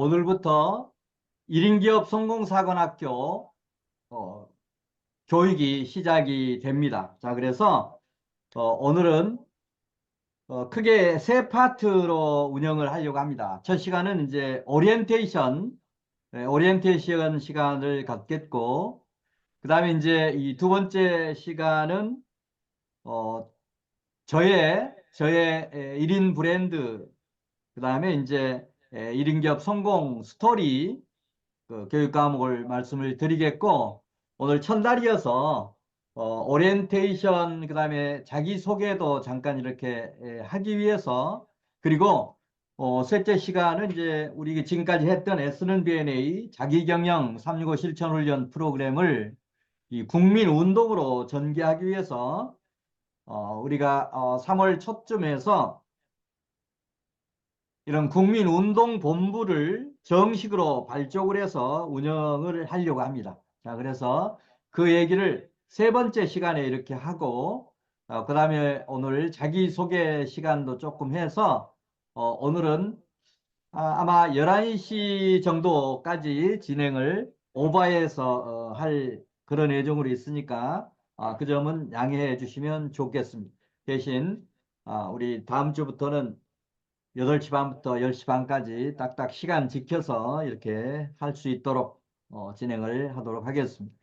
오늘부터 1인 기업 성공사관학교 교육이 시작이 됩니다. 자, 그래서 오늘은 크게 세 파트로 운영을 하려고 합니다. 첫 시간은 이제 오리엔테이션 시간을 갖겠고, 그 다음에 이제 이 두 번째 시간은 어, 저의 1인 브랜드, 그 다음에 이제 1인 기업 성공 스토리, 그 교육 과목을 말씀을 드리겠고, 오늘 첫날이어서 오리엔테이션 그다음에 자기소개도 잠깐 이렇게 하기 위해서, 그리고 셋째 시간은 이제 우리 지금까지 했던 S는 B&A 자기경영 365 실천훈련 프로그램을 이 국민운동으로 전개하기 위해서 우리가 3월 초쯤에서 이런 국민운동본부를 정식으로 발족을 해서 운영을 하려고 합니다. 자, 그래서 그 얘기를 세 번째 시간에 이렇게 하고, 그 다음에 오늘 자기소개 시간도 조금 해서, 오늘은 아마 11시 정도까지 진행을 오버해서 할 그런 예정으로 있으니까, 그 점은 양해해 주시면 좋겠습니다. 대신 우리 다음 주부터는 8시 반부터 10시 반까지 딱딱 시간 지켜서 이렇게 할 수 있도록 진행을 하도록 하겠습니다.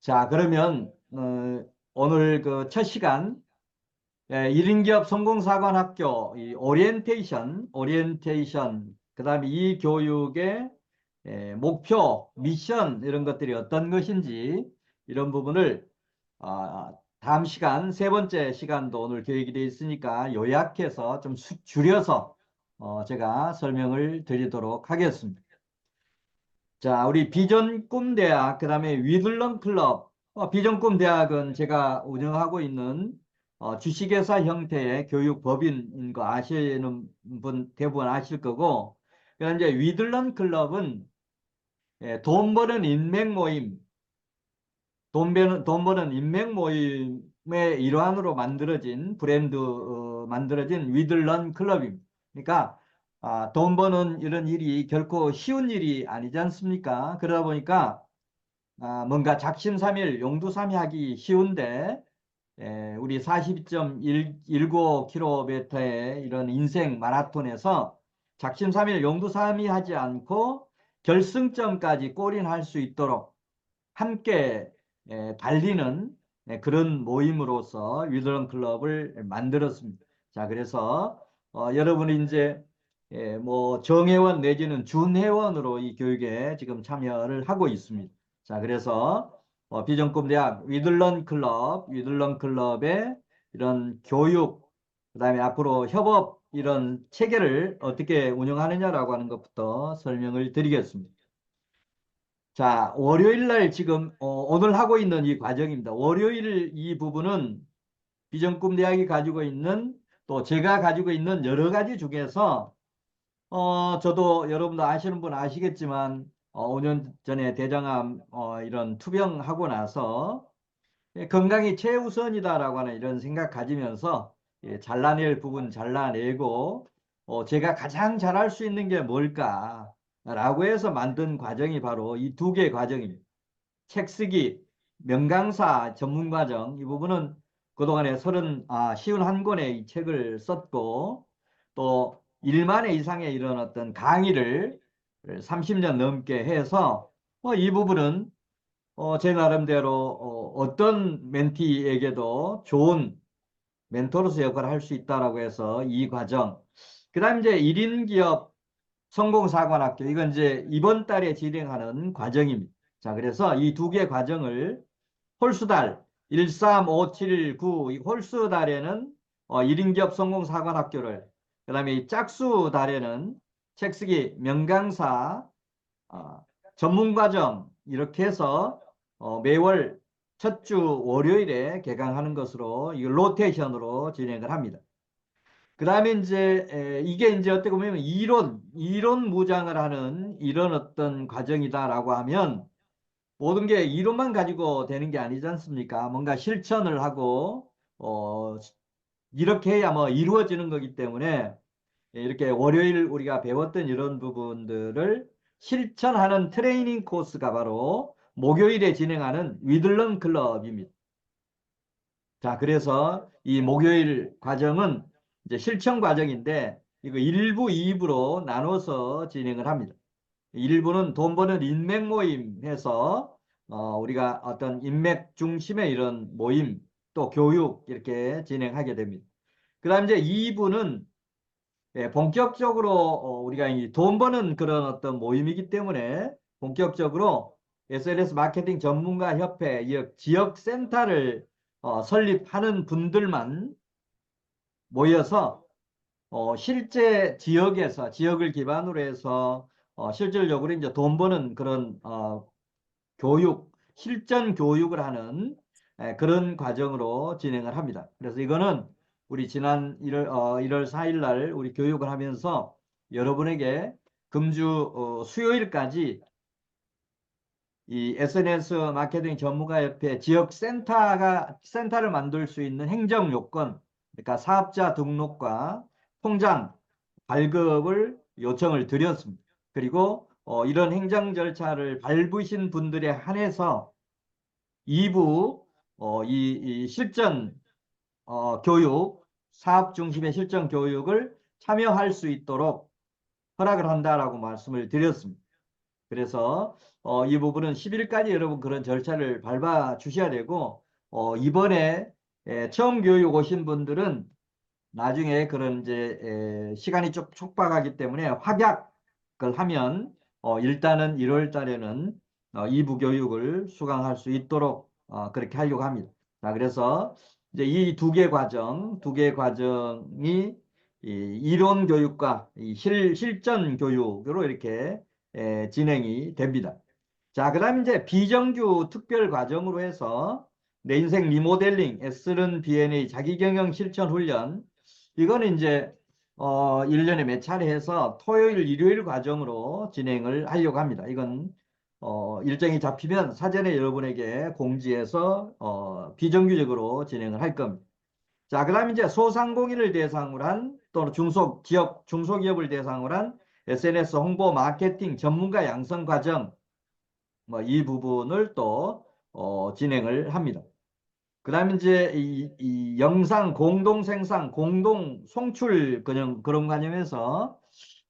자, 그러면 오늘 그 첫 시간 1인 기업 성공사관학교 이 오리엔테이션, 그다음에 이 교육의 목표, 미션 이런 것들이 어떤 것인지 이런 부분을 다음 시간 세 번째 시간도 오늘 계획이 되어 있으니까 요약해서 좀 줄여서 제가 설명을 드리도록 하겠습니다. 자, 우리 비전 꿈대학, 그 다음에 위들런 클럽. 비전 꿈대학은 제가 운영하고 있는 주식회사 형태의 교육 법인인 거 아시는 분 대부분 아실 거고, 그다음 이제 위들런 클럽은 돈 버는 인맥 모임, 돈 버는 인맥 모임의 일환으로 만들어진 브랜드, 만들어진 위들런 클럽입니다. 그러니까 돈 버는 이런 일이 결코 쉬운 일이 아니지 않습니까? 그러다 보니까 뭔가 작심삼일 용두삼이하기 쉬운데 우리 42.195km의 이런 인생 마라톤에서 작심삼일 용두삼이하지 않고 결승점까지 골인할 수 있도록 함께 달리는 그런 모임으로서 위드런 클럽을 만들었습니다. 자, 그래서 여러분이 이제 뭐 정회원 내지는 준회원으로 이 교육에 지금 참여를 하고 있습니다. 자, 그래서 비전꿈대학 위들런 클럽의 이런 교육, 그다음에 앞으로 협업 이런 체계를 어떻게 운영하느냐라고 하는 것부터 설명을 드리겠습니다. 자, 월요일 날 지금 오늘 하고 있는 이 과정입니다. 월요일 이 부분은 비전꿈대학이 가지고 있는, 또 제가 가지고 있는 여러 가지 중에서 저도 여러분도 아시는 분 아시겠지만 5년 전에 대장암 이런 투병하고 나서 건강이 최우선이다라고 하는 이런 생각 가지면서 잘라낼 부분 잘라내고 제가 가장 잘할 수 있는 게 뭘까라고 해서 만든 과정이 바로 이 두 개의 과정입니다. 책 쓰기, 명강사 전문 과정, 이 부분은 그동안에 51권의 이 책을 썼고, 또 1만 회 이상의 이런 어떤 강의를 30년 넘게 해서 이 부분은 제 나름대로 어떤 멘티에게도 좋은 멘토로서 역할을 할 수 있다라고 해서 이 과정. 그다음 이제 1인 기업 성공사관학교, 이건 이제 이번 달에 진행하는 과정입니다. 자, 그래서 이 두 개 과정을 홀수달 13579, 이 홀수달에는 1인 기업 성공사관학교를, 그다음에 이 짝수달에는 책쓰기 명강사 전문과정 이렇게 해서 매월 첫 주 월요일에 개강하는 것으로 이 로테이션으로 진행을 합니다. 그 다음에 이제 이게 이제 어떻게 보면 이론 무장을 하는 이런 어떤 과정이다라고 하면, 모든 게 이론만 가지고 되는 게 아니지 않습니까? 뭔가 실천을 하고, 이렇게 해야 뭐 이루어지는 거기 때문에 이렇게 월요일 우리가 배웠던 이런 부분들을 실천하는 트레이닝 코스가 바로 목요일에 진행하는 위들런 클럽입니다. 자, 그래서 이 목요일 과정은 이제 실천 과정인데 이거 1부, 2부로 나눠서 진행을 합니다. 1부는 돈 버는 인맥 모임 해서 우리가 어떤 인맥 중심의 이런 모임 또 교육 이렇게 진행하게 됩니다. 그다음 이제 2부는 본격적으로 우리가 이 돈 버는 그런 어떤 모임이기 때문에 본격적으로 SNS 마케팅 전문가 협회 지역 센터를 설립하는 분들만 모여서 실제 지역에서 지역을 기반으로 해서 실질적으로 이제 돈 버는 그런 교육, 실전 교육을 하는 그런 과정으로 진행을 합니다. 그래서 이거는 우리 지난 1월 4일 날 우리 교육을 하면서 여러분에게 금주 수요일까지 이 SNS 마케팅 전문가협회 지역 센터를 만들 수 있는 행정 요건, 그러니까 사업자 등록과 통장 발급을 요청을 드렸습니다. 그리고 이런 행정 절차를 밟으신 분들에 한해서 2부 이 실전 교육, 사업 중심의 실전 교육을 참여할 수 있도록 허락을 한다라고 말씀을 드렸습니다. 그래서 이 부분은 10일까지 여러분 그런 절차를 밟아 주셔야 되고 이번에 처음 교육 오신 분들은 나중에 그런 이제 시간이 좀 촉박하기 때문에 확약을 하면 일단은 1월 달에는 2부 교육을 수강할 수 있도록 그렇게 하려고 합니다. 자, 그래서 이제 이 두 개 과정이 이 이론 교육과 이 실전 교육으로 이렇게 진행이 됩니다. 자, 그다음 이제 비정규 특별 과정으로 해서 내 인생 리모델링, S는 B&A 자기경영 실천 훈련 이거는 이제 1년에 몇 차례 해서 토요일, 일요일 과정으로 진행을 하려고 합니다. 이건 일정이 잡히면 사전에 여러분에게 공지해서 비정규적으로 진행을 할 겁니다. 자, 그다음 이제 소상공인을 대상으로 한 또는 중소기업을 대상으로 한 SNS 홍보 마케팅 전문가 양성 과정 뭐 이 부분을 또 진행을 합니다. 그다음에 이제 이 영상 공동 생산, 공동 송출 그런 관념에서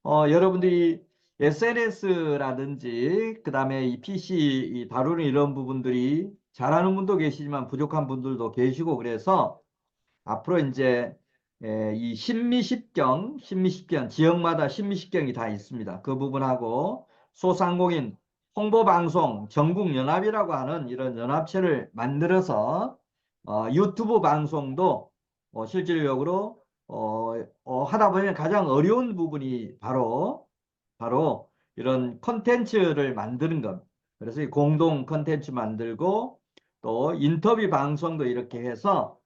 여러분들이 SNS라든지 그다음에 이 PC 다루는 이런 부분들이 잘하는 분도 계시지만 부족한 분들도 계시고 그래서 앞으로 이제 이 신미십경 지역마다 신미십경이 다 있습니다. 그 부분하고 소상공인 홍보방송 전국연합이라고 하는 이런 연합체를 만들어서 유튜브 방송도 실질적으로 하다 보면 가장 어려운 부분이 바로 이런 컨텐츠를 만드는 겁니다. 그래서 이 공동 컨텐츠 만들고 또 인터뷰 방송도 이렇게 해서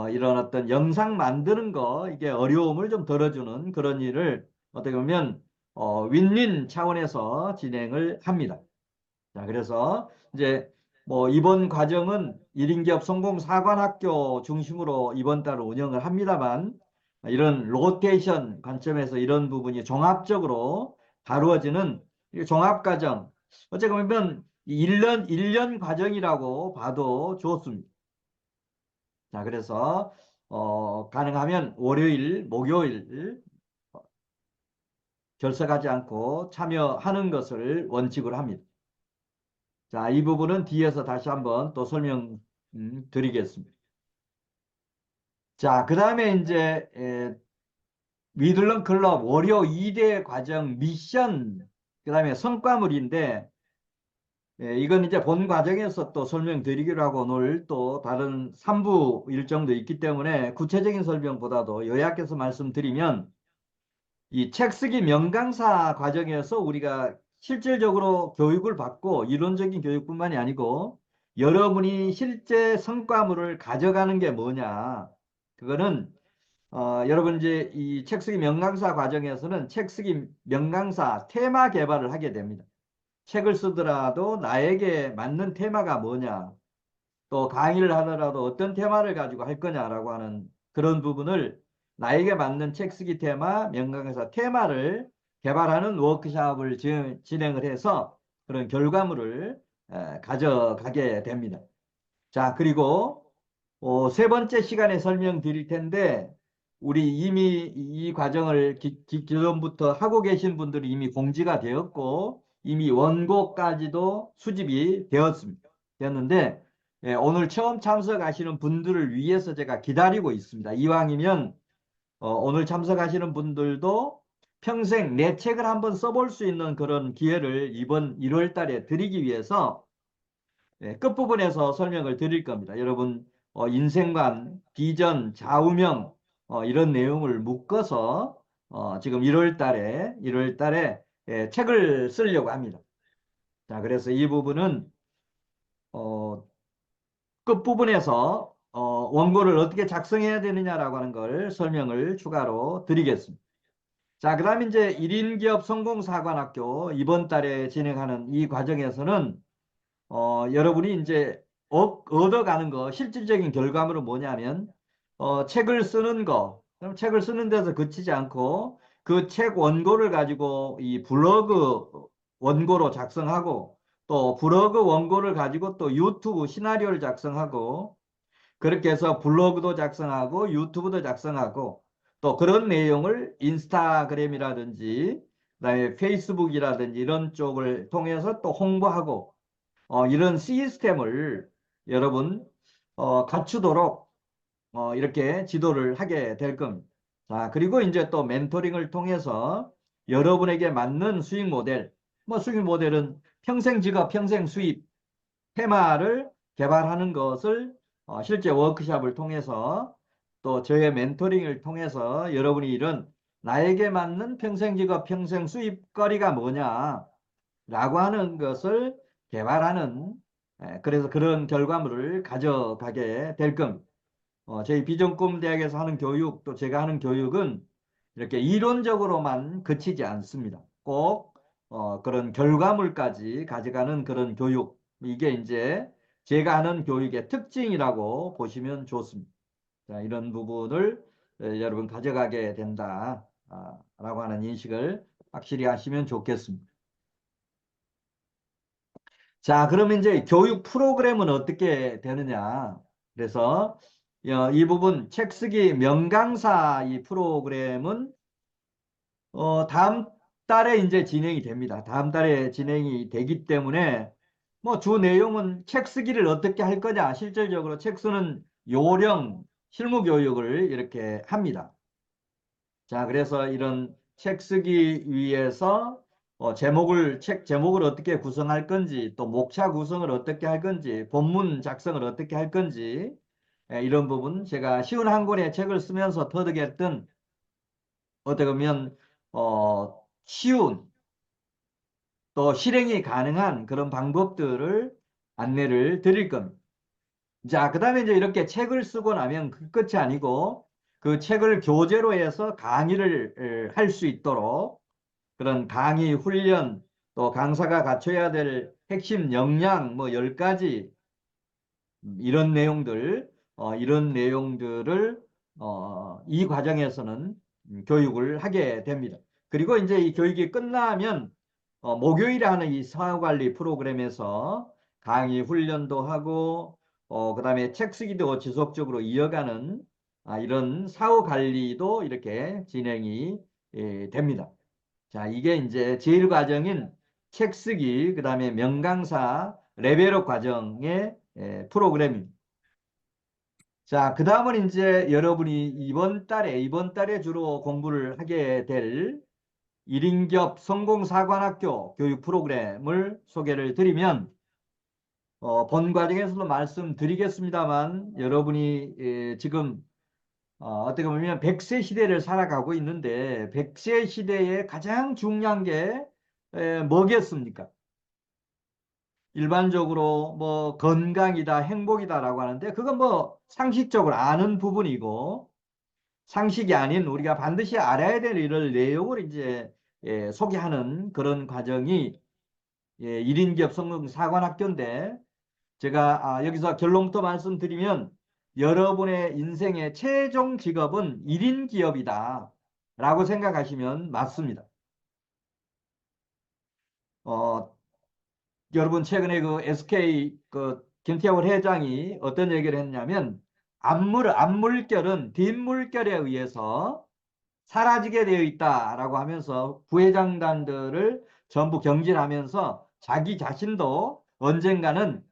이런 어떤 영상 만드는 거 이게 어려움을 좀 덜어주는 그런 일을 어떻게 보면 윈윈 차원에서 진행을 합니다. 자, 그래서 이제 뭐 이번 과정은 1인 기업 성공 사관학교 중심으로 이번 달을 운영을 합니다만 이런 로테이션 관점에서 이런 부분이 종합적으로 다루어지는 종합과정 어찌 보면 1년 과정이라고 봐도 좋습니다. 자, 그래서 가능하면 월요일, 목요일 결석하지 않고 참여하는 것을 원칙으로 합니다. 자, 이 부분은 뒤에서 다시 한번 또 설명 드리겠습니다. 자, 그 다음에 이제 위들런 클럽 월요 2대 과정 미션 그 다음에 성과물인데 이건 이제 본 과정에서 또 설명드리기로 하고 오늘 또 다른 3부 일정도 있기 때문에 구체적인 설명보다도 요약해서 말씀드리면 이 책 쓰기 명강사 과정에서 우리가 실질적으로 교육을 받고 이론적인 교육뿐만이 아니고 여러분이 실제 성과물을 가져가는 게 뭐냐. 그거는 여러분 이제 이 책 쓰기 명강사 과정에서는 책 쓰기 명강사 테마 개발을 하게 됩니다. 책을 쓰더라도 나에게 맞는 테마가 뭐냐, 또 강의를 하더라도 어떤 테마를 가지고 할 거냐라고 하는 그런 부분을 나에게 맞는 책 쓰기 테마, 명강의사 테마를 개발하는 워크숍을 진행을 해서 그런 결과물을 가져가게 됩니다. 자, 그리고 세 번째 시간에 설명드릴 텐데 우리 이미 이 과정을 기존부터 하고 계신 분들이 이미 공지가 되었고 이미 원고까지도 수집이 되었는데 오늘 처음 참석하시는 분들을 위해서 제가 기다리고 있습니다. 이왕이면 오늘 참석하시는 분들도 평생 내 책을 한번 써볼 수 있는 그런 기회를 이번 1월 달에 드리기 위해서 끝부분에서 설명을 드릴 겁니다. 여러분 인생관, 비전, 좌우명 이런 내용을 묶어서 지금 1월 달에 책을 쓰려고 합니다. 자, 그래서 이 부분은 어, 끝부분에서 원고를 어떻게 작성해야 되느냐라고 하는 걸 설명을 추가로 드리겠습니다. 자, 그 다음에 이제 1인 기업 성공사관학교 이번 달에 진행하는 이 과정에서는 여러분이 이제 얻어가는 거, 실질적인 결과물은 뭐냐면, 책을 쓰는 거, 그럼 책을 쓰는 데서 그치지 않고, 그 책 원고를 가지고 이 블로그 원고로 작성하고, 또 블로그 원고를 가지고 또 유튜브 시나리오를 작성하고, 그렇게 해서 블로그도 작성하고, 유튜브도 작성하고, 또 그런 내용을 인스타그램이라든지, 그다음에 페이스북이라든지 이런 쪽을 통해서 또 홍보하고, 이런 시스템을 여러분 갖추도록 이렇게 지도를 하게 될 겁니다. 자, 그리고 이제 또 멘토링을 통해서 여러분에게 맞는 수익 모델, 뭐 수익 모델은 평생 직업, 평생 수입 테마를 개발하는 것을 실제 워크숍을 통해서 또 저의 멘토링을 통해서 여러분이 이런 나에게 맞는 평생 직업, 평생 수입거리가 뭐냐 라고 하는 것을 개발하는 그래서 그런 결과물을 가져가게 될 겁니다. 저희 비전꿈대학에서 하는 교육 또 제가 하는 교육은 이렇게 이론적으로만 그치지 않습니다. 꼭 그런 결과물까지 가져가는 그런 교육 이게 이제 제가 하는 교육의 특징이라고 보시면 좋습니다. 자, 이런 부분을 여러분 가져가게 된다 라고 하는 인식을 확실히 하시면 좋겠습니다. 자, 그러면 이제 교육 프로그램은 어떻게 되느냐. 그래서 이 부분 책 쓰기 명강사 이 프로그램은 다음 달에 이제 진행이 됩니다. 다음 달에 진행이 되기 때문에 뭐 주 내용은 책 쓰기를 어떻게 할 거냐. 실질적으로 책 쓰는 요령, 실무 교육을 이렇게 합니다. 자, 그래서 이런 책 쓰기 위해서 책 제목을 어떻게 구성할 건지, 또 목차 구성을 어떻게 할 건지, 본문 작성을 어떻게 할 건지, 이런 부분 제가 쉬운 한 권의 책을 쓰면서 터득했던 어떻게 보면 쉬운 또 실행이 가능한 그런 방법들을 안내를 드릴 겁니다. 자, 그 다음에 이제 이렇게 책을 쓰고 나면 그 끝이 아니고 그 책을 교재로 해서 강의를 할 수 있도록 그런 강의 훈련 또 강사가 갖춰야 될 핵심 역량 뭐 10가지 이런 내용들을 이 과정에서는 교육을 하게 됩니다. 그리고 이제 이 교육이 끝나면 목요일에 하는 이 사후관리 프로그램에서 강의 훈련도 하고 그다음에 책 쓰기도 지속적으로 이어가는 이런 사후관리도 이렇게 진행이 됩니다. 자, 이게 이제 제일 과정인 책 쓰기, 그다음에 명강사 레벨업 과정의 프로그램입니다. 자, 그 다음은 이제 여러분이 이번 달에 주로 공부를 하게 될 1인기업 성공사관학교 교육 프로그램을 소개를 드리면, 본 과정에서도 말씀드리겠습니다만, 여러분이 지금 어떻게 보면 100세 시대를 살아가고 있는데, 100세 시대에 가장 중요한 게 뭐겠습니까? 일반적으로 뭐 건강이다, 행복이다라고 하는데 그건 뭐 상식적으로 아는 부분이고 상식이 아닌 우리가 반드시 알아야 될 이런 내용을 이제 소개하는 그런 과정이 예, 1인 기업 성공 사관학교인데 제가 여기서 결론부터 말씀드리면 여러분의 인생의 최종 직업은 1인 기업이다 라고 생각하시면 맞습니다. 어, 여러분 최근에 그 SK 그 김태원 회장이 어떤 얘기를 했냐면 앞물결은 뒷물결에 의해서 사라지게 되어 있다라고 하면서 부회장단들을 전부 경질하면서 자기 자신도 언젠가는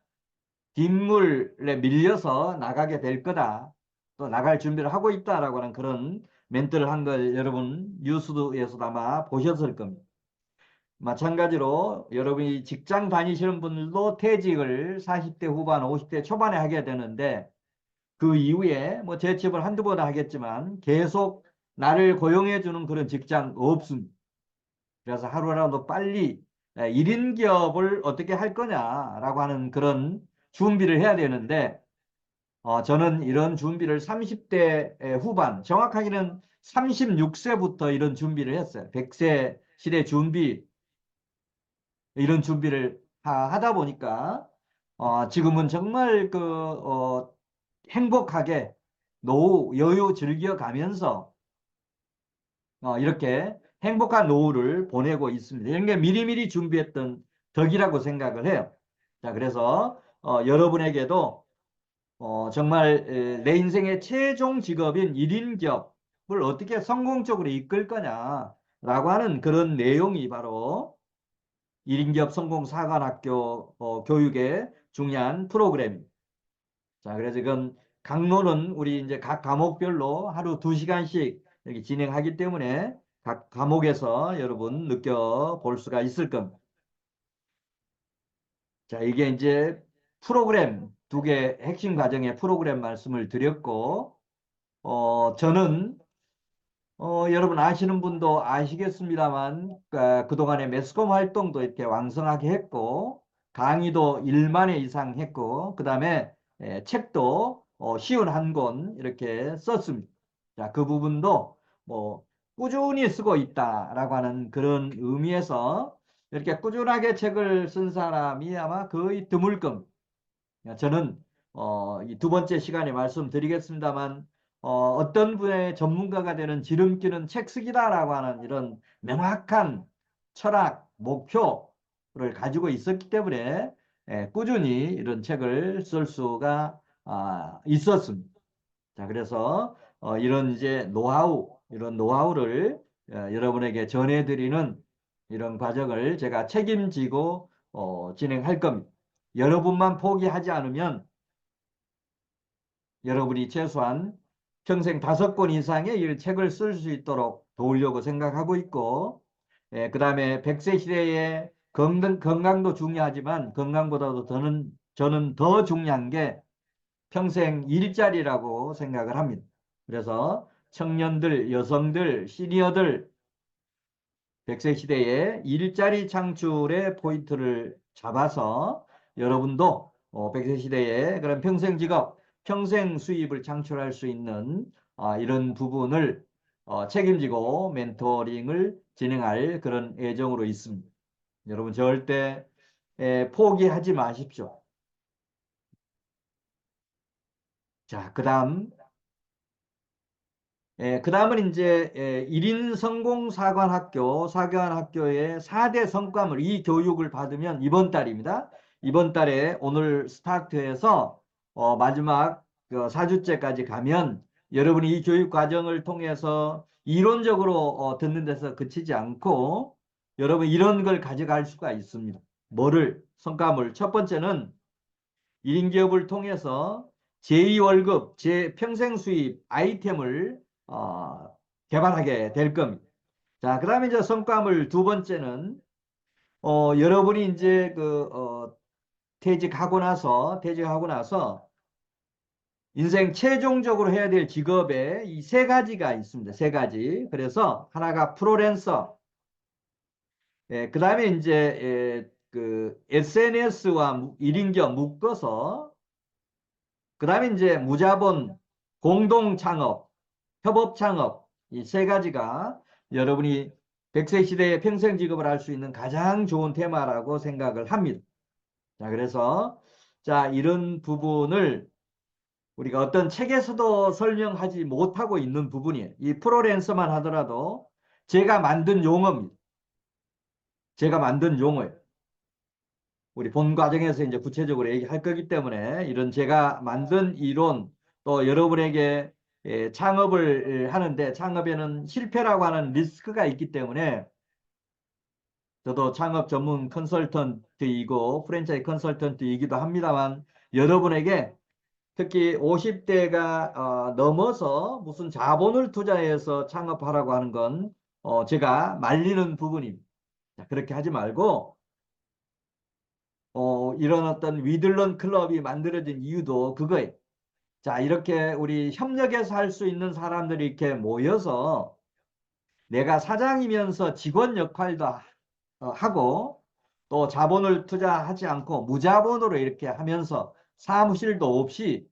뒷물에 밀려서 나가게 될 거다. 또 나갈 준비를 하고 있다라고 하는 그런 멘트를 한 걸 여러분 뉴스에서도 아마 보셨을 겁니다. 마찬가지로 여러분이 직장 다니시는 분들도 퇴직을 40대 후반, 50대 초반에 하게 되는데 그 이후에 뭐 재취업을 한두 번 하겠지만 계속 나를 고용해 주는 그런 직장 없습니다. 그래서 하루라도 빨리 1인 기업을 어떻게 할 거냐라고 하는 그런 준비를 해야 되는데 저는 이런 준비를 30대 후반, 정확하게는 36세부터 이런 준비를 했어요. 100세 시대 준비, 이런 준비를 하다 보니까 지금은 정말 행복하게 노후 여유 즐겨가면서 이렇게 행복한 노후를 보내고 있습니다. 이런 게 미리미리 준비했던 덕이라고 생각을 해요. 자, 그래서 여러분에게도 정말 내 인생의 최종 직업인 1인 기업을 어떻게 성공적으로 이끌 거냐라고 하는 그런 내용이 바로 1인 기업 성공 사관학교 교육의 중요한 프로그램입니다. 자, 그래서 이건 강론은 우리 이제 각 과목별로 하루 2시간씩 이렇게 진행하기 때문에 각 과목에서 여러분 느껴볼 수가 있을 겁니다. 자, 이게 이제 프로그램 2개 핵심 과정의 프로그램 말씀을 드렸고, 저는 여러분 아시는 분도 아시겠습니다만 그동안에 매스컴 활동도 이렇게 왕성하게 했고 강의도 1만 회 이상 했고 그 다음에 책도 쉬운 한 권 이렇게 썼습니다. 자, 그 부분도 뭐 꾸준히 쓰고 있다라고 하는 그런 의미에서 이렇게 꾸준하게 책을 쓴 사람이 아마 거의 드물 겁니다. 저는 이 두 번째 시간에 말씀드리겠습니다만 어떤 분의 전문가가 되는 지름길은 책 쓰기다라고 하는 이런 명확한 철학, 목표를 가지고 있었기 때문에 꾸준히 이런 책을 쓸 수가 있었습니다. 자, 그래서 이런 이제 이런 노하우를 여러분에게 전해드리는 이런 과정을 제가 책임지고 진행할 겁니다. 여러분만 포기하지 않으면 여러분이 최소한 평생 5권 이상의 이 책을 쓸 수 있도록 도우려고 생각하고 있고, 그 다음에 100세 시대의 건강도 중요하지만 건강보다도 저는 더 중요한 게 평생 일자리라고 생각을 합니다. 그래서 청년들, 여성들, 시니어들 100세 시대에 일자리 창출의 포인트를 잡아서 여러분도 100세 시대에 그런 평생 직업, 평생 수입을 창출할 수 있는 이런 부분을 책임지고 멘토링을 진행할 그런 예정으로 있습니다. 여러분 절대 포기하지 마십시오. 자, 그 다음은 이제 1인 성공 사관학교의 4대 성과물, 이 교육을 받으면 이번 달입니다. 이번 달에 오늘 스타트해서 마지막 4주째까지 가면 여러분이 이 교육 과정을 통해서 이론적으로 듣는 데서 그치지 않고 여러분 이런 걸 가져갈 수가 있습니다. 성과물. 첫 번째는 1인 기업을 통해서 제2월급, 평생 수입 아이템을 개발하게 될 겁니다. 자, 그 다음에 이제 성과물 2번째는 여러분이 이제 퇴직하고 나서 인생 최종적으로 해야 될 직업에 이 3가지가 있습니다. 3가지. 그래서 하나가 프로랜서, 그 다음에 이제 SNS와 1인 기업 묶어서 그 다음에 이제 무자본, 공동 창업, 협업 창업, 이 3가지가 여러분이 100세 시대에 평생 직업을 할 수 있는 가장 좋은 테마라고 생각을 합니다. 자, 그래서 자, 이런 부분을 우리가 어떤 책에서도 설명하지 못하고 있는 부분이에요. 이 프로랜서만 하더라도 제가 만든 용어입니다. 제가 만든 용어예요. 우리 본 과정에서 이제 구체적으로 얘기할 거기 때문에 이런 제가 만든 이론 또 여러분에게 창업을 하는데 창업에는 실패라고 하는 리스크가 있기 때문에 저도 창업 전문 컨설턴트이고 프랜차이즈 컨설턴트이기도 합니다만 여러분에게 특히 50대가 넘어서 무슨 자본을 투자해서 창업하라고 하는 건 제가 말리는 부분입니다. 그렇게 하지 말고 이런 어떤 위들런 클럽이 만들어진 이유도 그거예요. 자, 이렇게 우리 협력해서 할 수 있는 사람들이 이렇게 모여서 내가 사장이면서 직원 역할도 하고 또 자본을 투자하지 않고 무자본으로 이렇게 하면서 사무실도 없이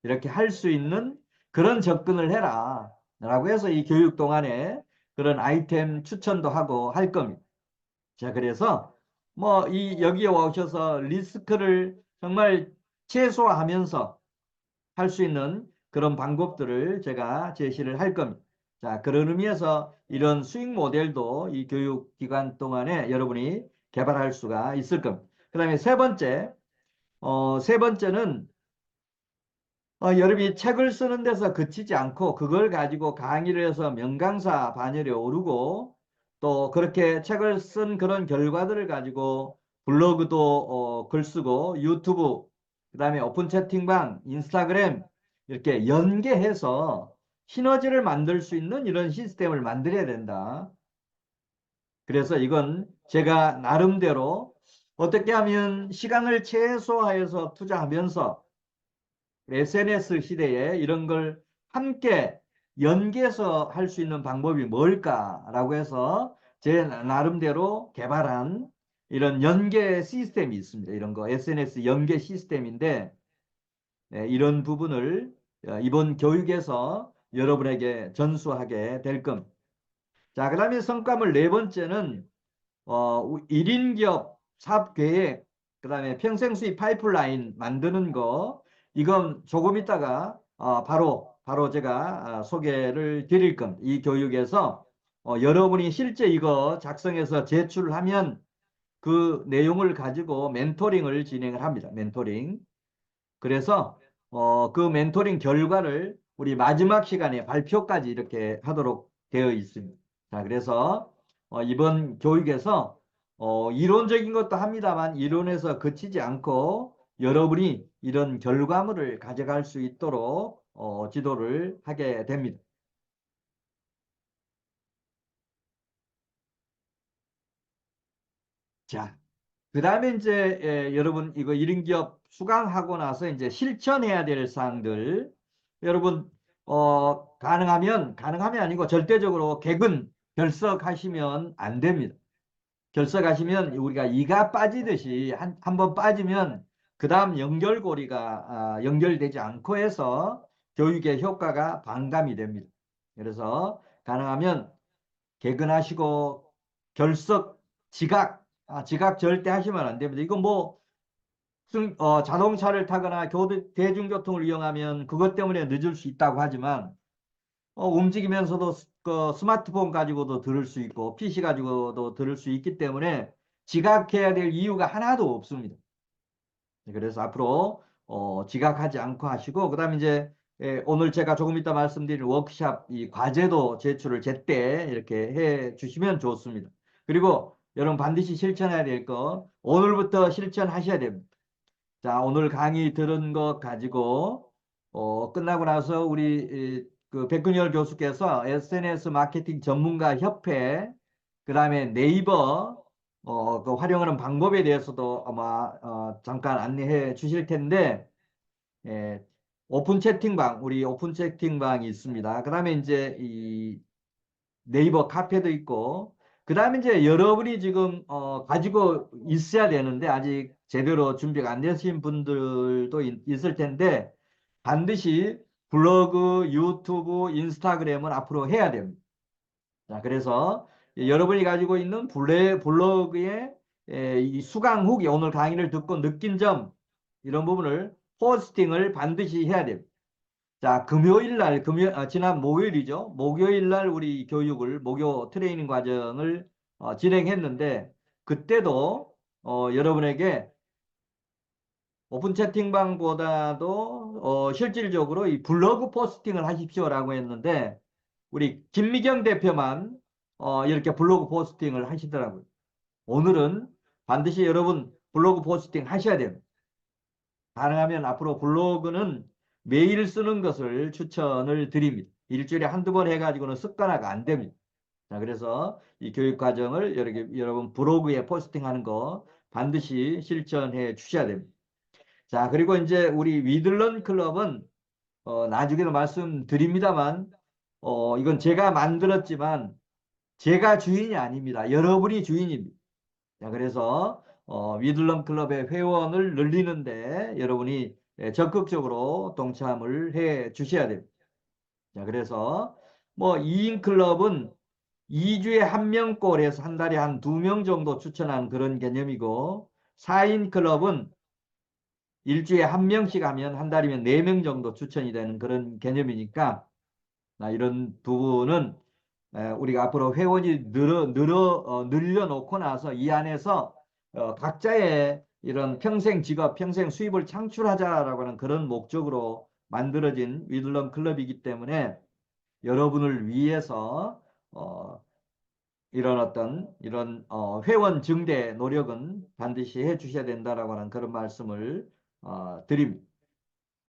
이렇게 할 수 있는 그런 접근을 해라 라고 해서 이 교육 동안에 그런 아이템 추천도 하고 할 겁니다. 자, 그래서 뭐 이 여기에 오셔서 리스크를 정말 최소화하면서 할 수 있는 그런 방법들을 제가 제시를 할 겁니다. 자, 그런 의미에서 이런 수익 모델도 이 교육 기간 동안에 여러분이 개발할 수가 있을 겁니다. 그 다음에 세 번째는 여러분이 책을 쓰는 데서 그치지 않고 그걸 가지고 강의를 해서 명강사 반열에 오르고 또 그렇게 책을 쓴 그런 결과들을 가지고 블로그도 글 쓰고 유튜브 그다음에 오픈 채팅방 인스타그램 이렇게 연계해서 시너지를 만들 수 있는 이런 시스템을 만들어야 된다. 그래서 이건 제가 나름대로 어떻게 하면 시간을 최소화해서 투자하면서 SNS 시대에 이런 걸 함께 연계해서 할 수 있는 방법이 뭘까라고 해서 제 나름대로 개발한 이런 연계 시스템이 있습니다. 이런 거 SNS 연계 시스템인데 이런 부분을 이번 교육에서 여러분에게 전수하게 될 겁니다. 자, 그다음에 성과물 네 번째는 1인 기업 사업 계획, 그다음에 평생 수익 파이프라인 만드는 거 이건 조금 있다가 바로 제가 소개를 드릴 겁니다. 이 교육에서 여러분이 실제 이거 작성해서 제출하면 그 내용을 가지고 멘토링을 진행을 합니다. 멘토링. 그래서 그 멘토링 결과를 우리 마지막 시간에 발표까지 이렇게 하도록 되어 있습니다. 자, 그래서 이번 교육에서 이론적인 것도 합니다만 이론에서 그치지 않고 여러분이 이런 결과물을 가져갈 수 있도록 지도를 하게 됩니다. 자, 그 다음에 이제 여러분 이거 1인 기업 수강하고 나서 이제 실천해야 될 사항들 여러분 가능하면 아니고 절대적으로 객은 결석하시면 안 됩니다. 결석하시면 우리가 이가 빠지듯이 한 번 빠지면 그 다음 연결고리가 연결되지 않고 해서 교육의 효과가 반감이 됩니다. 그래서 가능하면 개근하시고 결석 지각 절대 하시면 안 됩니다. 이거 뭐 자동차를 타거나 대중교통을 이용하면 그것 때문에 늦을 수 있다고 하지만 움직이면서도 그 스마트폰 가지고도 들을 수 있고 PC 가지고도 들을 수 있기 때문에 지각해야 될 이유가 하나도 없습니다. 그래서 앞으로 지각하지 않고 하시고 그다음에 이제 오늘 제가 조금 이따 말씀드린 워크샵 이 과제도 제출을 제때 이렇게 해 주시면 좋습니다. 그리고 여러분 반드시 실천해야 될 거 오늘부터 실천하셔야 됩니다. 자, 오늘 강의 들은 것 가지고 끝나고 나서 우리 그 백근열 교수께서 SNS 마케팅 전문가 협회 그다음에 네이버 그 활용하는 방법에 대해서도 아마 잠깐 안내해 주실 텐데 예, 우리 오픈 채팅방이 있습니다. 그다음에 이제 이 네이버 카페도 있고 그다음에 이제 여러분이 지금 가지고 있어야 되는데 아직 제대로 준비가 안 되신 분들도 있을 텐데 반드시 블로그, 유튜브, 인스타그램은 앞으로 해야 됩니다. 자, 그래서 여러분이 가지고 있는 블로그에 이 수강 후기, 오늘 강의를 듣고 느낀 점, 이런 부분을 포스팅을 반드시 해야 됩니다. 자, 금요일 날, 지난 목요일이죠. 목요일 날 우리 교육을, 목요 트레이닝 과정을 진행했는데, 그때도 여러분에게 오픈 채팅방보다도 실질적으로 이 블로그 포스팅을 하십시오라고 했는데, 우리 김미경 대표만 이렇게 블로그 포스팅을 하시더라고요. 오늘은 반드시 여러분 블로그 포스팅 하셔야 됩니다. 가능하면 앞으로 블로그는 매일 쓰는 것을 추천을 드립니다. 일주일에 한두 번 해가지고는 습관화가 안 됩니다. 자, 그래서 이 교육 과정을 여러분 블로그에 포스팅하는 거 반드시 실천해 주셔야 됩니다. 자, 그리고 이제 우리 위들런 클럽은 나중에도 말씀드립니다만 이건 제가 만들었지만 제가 주인이 아닙니다. 여러분이 주인입니다. 자, 그래서 위들럼 클럽의 회원을 늘리는데 여러분이 적극적으로 동참을 해 주셔야 됩니다. 자, 그래서 뭐 2인 클럽은 2주에 1명꼴 해서 한 달에 한 2명 정도 추천한 그런 개념이고, 4인 클럽은 일주에 1명씩 하면 한 달이면 4명 정도 추천이 되는 그런 개념이니까, 이런 부분은 우리가 앞으로 회원이 늘려놓고 나서 이 안에서 각자의 이런 평생 직업, 평생 수입을 창출하자라고 하는 그런 목적으로 만들어진 위들럼 클럽이기 때문에 여러분을 위해서 이런 회원 증대 노력은 반드시 해 주셔야 된다라고 하는 그런 말씀을 드립니다.